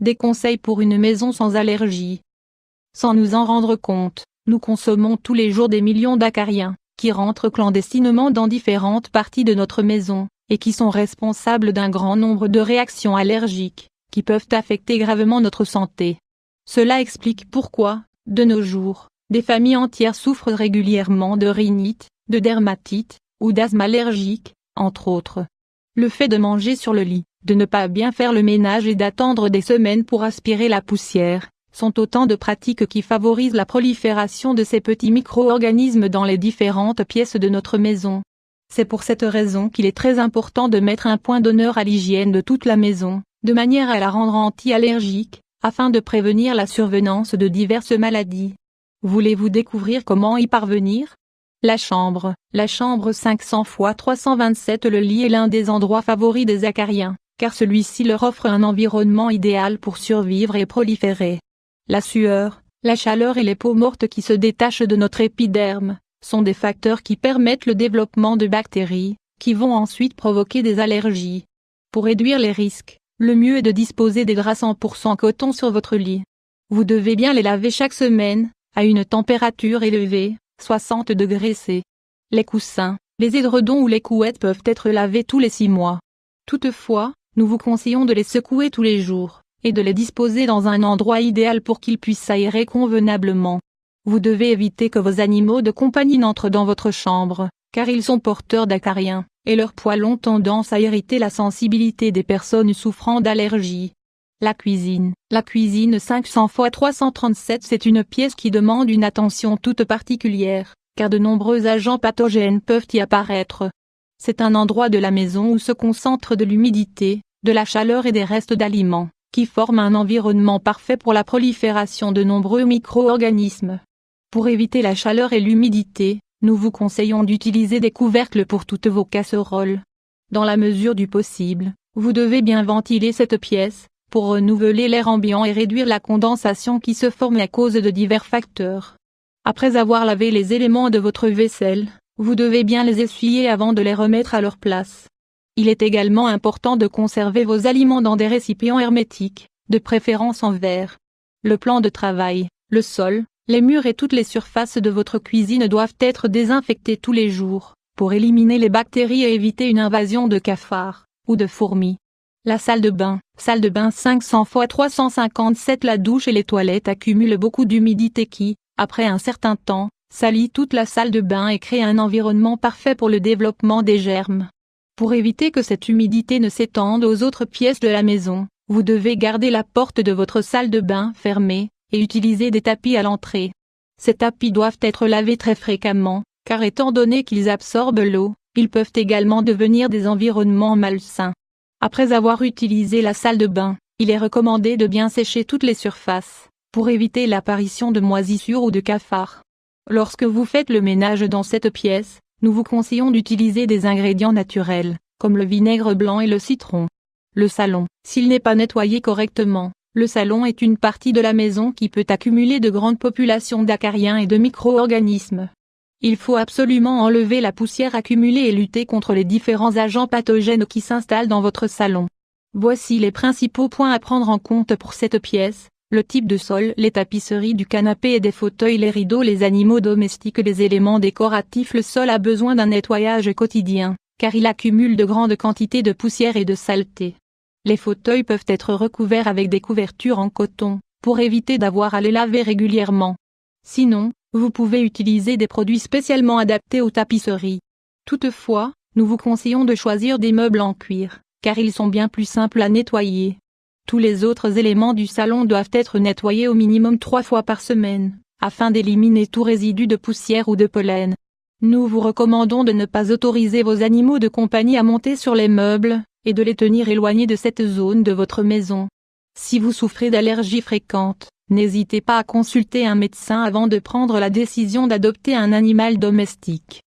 des conseils pour une maison sans allergie. Sans nous en rendre compte, nous consommons tous les jours des millions d'acariens, qui rentrent clandestinement dans différentes parties de notre maison, et qui sont responsables d'un grand nombre de réactions allergiques, qui peuvent affecter gravement notre santé. Cela explique pourquoi, de nos jours, des familles entières souffrent régulièrement de rhinite, de dermatite, ou d'asthme allergique, entre autres. Le fait de manger sur le lit, de ne pas bien faire le ménage et d'attendre des semaines pour aspirer la poussière, sont autant de pratiques qui favorisent la prolifération de ces petits micro-organismes dans les différentes pièces de notre maison. C'est pour cette raison qu'il est très important de mettre un point d'honneur à l'hygiène de toute la maison, de manière à la rendre anti-allergique, afin de prévenir la survenance de diverses maladies. Voulez-vous découvrir comment y parvenir? La chambre 500 x 327. Le lit est l'un des endroits favoris des acariens, car celui-ci leur offre un environnement idéal pour survivre et proliférer. La sueur, la chaleur et les peaux mortes qui se détachent de notre épiderme sont des facteurs qui permettent le développement de bactéries, qui vont ensuite provoquer des allergies. Pour réduire les risques, le mieux est de disposer des draps 100% coton sur votre lit. Vous devez bien les laver chaque semaine, à une température élevée, 60 degrés C. Les coussins, les édredons ou les couettes peuvent être lavés tous les 6 mois. Toutefois, nous vous conseillons de les secouer tous les jours, et de les disposer dans un endroit idéal pour qu'ils puissent s'aérer convenablement. Vous devez éviter que vos animaux de compagnie n'entrent dans votre chambre, car ils sont porteurs d'acariens, et leurs poils ont tendance à irriter la sensibilité des personnes souffrant d'allergies. La cuisine 500 x 337. C'est une pièce qui demande une attention toute particulière, car de nombreux agents pathogènes peuvent y apparaître. C'est un endroit de la maison où se concentre de l'humidité, de la chaleur et des restes d'aliments, qui forment un environnement parfait pour la prolifération de nombreux micro-organismes. Pour éviter la chaleur et l'humidité, nous vous conseillons d'utiliser des couvercles pour toutes vos casseroles. Dans la mesure du possible, vous devez bien ventiler cette pièce, pour renouveler l'air ambiant et réduire la condensation qui se forme à cause de divers facteurs. Après avoir lavé les éléments de votre vaisselle, vous devez bien les essuyer avant de les remettre à leur place. Il est également important de conserver vos aliments dans des récipients hermétiques, de préférence en verre. Le plan de travail, le sol, les murs et toutes les surfaces de votre cuisine doivent être désinfectés tous les jours, pour éliminer les bactéries et éviter une invasion de cafards, ou de fourmis. La salle de bain 500 x 357. La douche et les toilettes accumulent beaucoup d'humidité qui, après un certain temps, salit toute la salle de bain et crée un environnement parfait pour le développement des germes. Pour éviter que cette humidité ne s'étende aux autres pièces de la maison, vous devez garder la porte de votre salle de bain fermée, et utiliser des tapis à l'entrée. Ces tapis doivent être lavés très fréquemment, car étant donné qu'ils absorbent l'eau, ils peuvent également devenir des environnements malsains. Après avoir utilisé la salle de bain, il est recommandé de bien sécher toutes les surfaces, pour éviter l'apparition de moisissures ou de cafards. Lorsque vous faites le ménage dans cette pièce, nous vous conseillons d'utiliser des ingrédients naturels, comme le vinaigre blanc et le citron. Le salon, s'il n'est pas nettoyé correctement, le salon est une partie de la maison qui peut accumuler de grandes populations d'acariens et de micro-organismes. Il faut absolument enlever la poussière accumulée et lutter contre les différents agents pathogènes qui s'installent dans votre salon. Voici les principaux points à prendre en compte pour cette pièce: le type de sol, les tapisseries du canapé et des fauteuils, les rideaux, les animaux domestiques, les éléments décoratifs. Le sol a besoin d'un nettoyage quotidien, car il accumule de grandes quantités de poussière et de saleté. Les fauteuils peuvent être recouverts avec des couvertures en coton, pour éviter d'avoir à les laver régulièrement. Sinon, vous pouvez utiliser des produits spécialement adaptés aux tapisseries. Toutefois, nous vous conseillons de choisir des meubles en cuir, car ils sont bien plus simples à nettoyer. Tous les autres éléments du salon doivent être nettoyés au minimum 3 fois par semaine, afin d'éliminer tout résidu de poussière ou de pollen. Nous vous recommandons de ne pas autoriser vos animaux de compagnie à monter sur les meubles, et de les tenir éloignés de cette zone de votre maison. Si vous souffrez d'allergies fréquentes, n'hésitez pas à consulter un médecin avant de prendre la décision d'adopter un animal domestique.